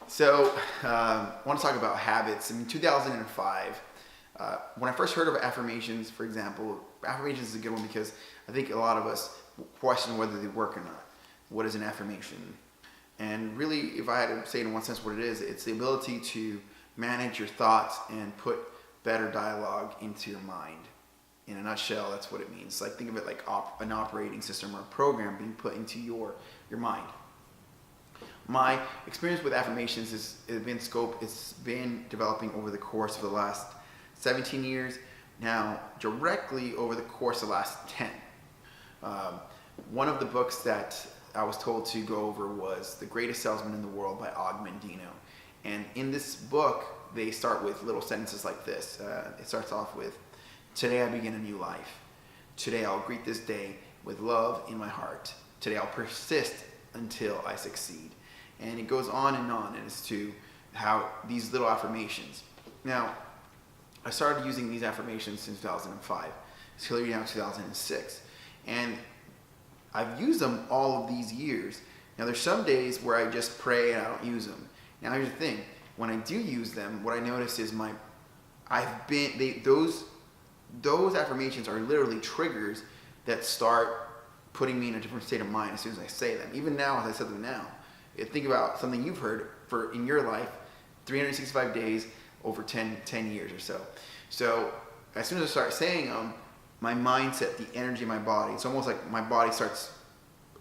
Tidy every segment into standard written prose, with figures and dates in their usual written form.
So, I want to talk about habits. In 2005, when I first heard of affirmations, for example, affirmations is a good one because I think a lot of us question whether they work or not. What is an affirmation? And really, if I had to say in one sense what it is, it's the ability to manage your thoughts and put better dialogue into your mind. In a nutshell, that's what it means. Like, think of it like an operating system or a program being put into your mind. My experience with affirmations it's been developing over the course of the last 17 years. Now, directly over the course of the last 10. One of the books that I was told to go over was The Greatest Salesman in the World by Og Mandino. And in this book, they start with little sentences like this. It starts off with, "Today I begin a new life. Today I'll greet this day with love in my heart. Today I'll persist until I succeed." And it goes on and as to how these little affirmations. Now, I started using these affirmations in 2005. It's clearly now 2006. And I've used them all of these years. Now, there's some days where I just pray and I don't use them. Now, here's the thing. When I do use them, what I notice is those affirmations are literally triggers that start putting me in a different state of mind as soon as I say them. Even now, as I said them now. Think about something you've heard in your life, 365 days over 10 years or so. So as soon as I start saying them, my mindset, the energy in my body, it's almost like my body starts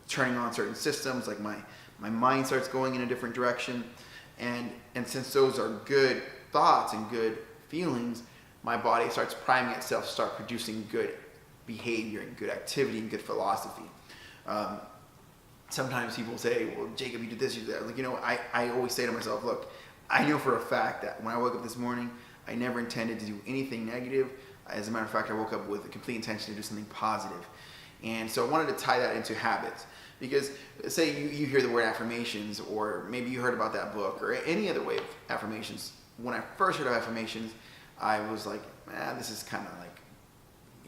turning on certain systems, like my mind starts going in a different direction. And since those are good thoughts and good feelings, my body starts priming itself to start producing good behavior and good activity and good philosophy. Sometimes people say, "Well, Jacob, you did this, you did that." Like, I always say to myself, look, I know for a fact that when I woke up this morning, I never intended to do anything negative. As a matter of fact, I woke up with a complete intention to do something positive. And so I wanted to tie that into habits. Because say you hear the word affirmations, or maybe you heard about that book, or any other way of affirmations. When I first heard of affirmations, I was like, this is kind of like,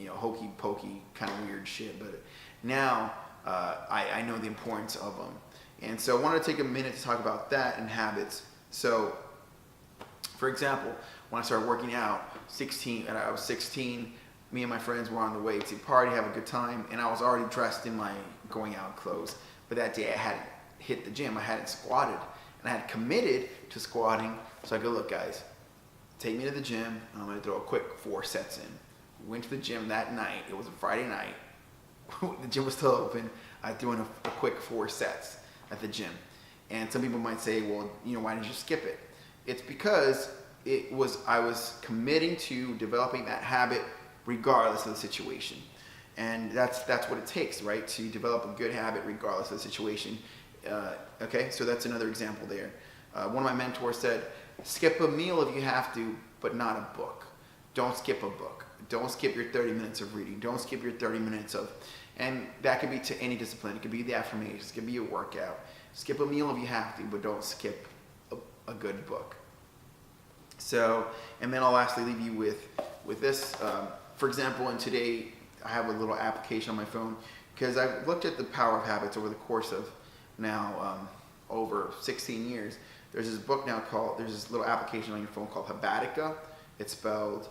hokey pokey, kind of weird shit. But now, I know the importance of them. And so I wanted to take a minute to talk about that and habits. So, for example, when I started working out, I was 16, me and my friends were on the way to party, have a good time, and I was already dressed in my going out clothes. But that day I hadn't hit the gym, I hadn't squatted, and I had committed to squatting. So I go, look guys, take me to the gym, and I'm gonna throw a quick 4 sets in. We went to the gym that night, it was a Friday night. The gym was still open. I threw in a quick 4 sets at the gym. And some people might say, well, why didn't you skip it? It's because I was committing to developing that habit regardless of the situation. And that's what it takes, right? To develop a good habit regardless of the situation. Okay, so that's another example there. One of my mentors said, skip a meal if you have to, but not a book. Don't skip a book. Don't skip your 30 minutes of reading. Don't skip your 30 minutes of, and that could be to any discipline. It could be the affirmations. It could be a workout. Skip a meal if you have to, but don't skip a good book. So, and then I'll lastly leave you with this. For example, and today I have a little application on my phone because I've looked at the power of habits over the course of now over 16 years. There's this little application on your phone called Habatica. It's spelled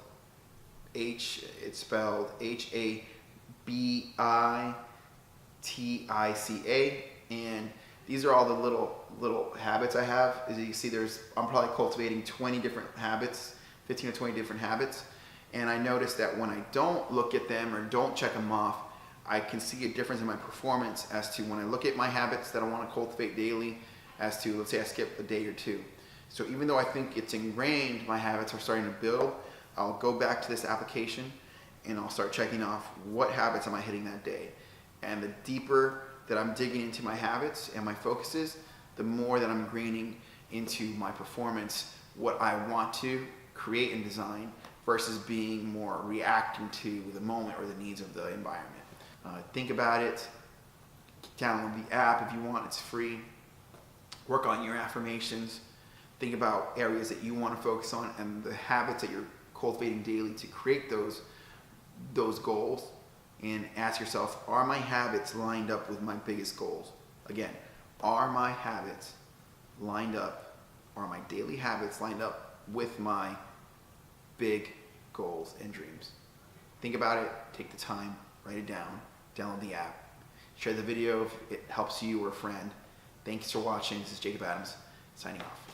Habitica, and these are all the little habits I have. As you see, I'm probably cultivating 20 different habits, 15 or 20 different habits, and I noticed that when I don't look at them or don't check them off, I can see a difference in my performance as to when I look at my habits that I want to cultivate daily, as to, let's say I skip a day or two. So even though I think it's ingrained, my habits are starting to build, I'll go back to this application and I'll start checking off what habits am I hitting that day. And the deeper that I'm digging into my habits and my focuses, the more that I'm graining into my performance, what I want to create and design versus being more reacting to the moment or the needs of the environment. Think about it. Download the app if you want, it's free. Work on your affirmations. Think about areas that you want to focus on and the habits that you're cultivating daily to create those goals, and ask yourself, are my habits lined up with my biggest goals? Again, are my habits lined up are my daily habits lined up with my big goals and dreams? Think about it, take the time, write it down, download the app, share the video if it helps you or a friend. Thanks for watching. This is Jacob Adams, signing off.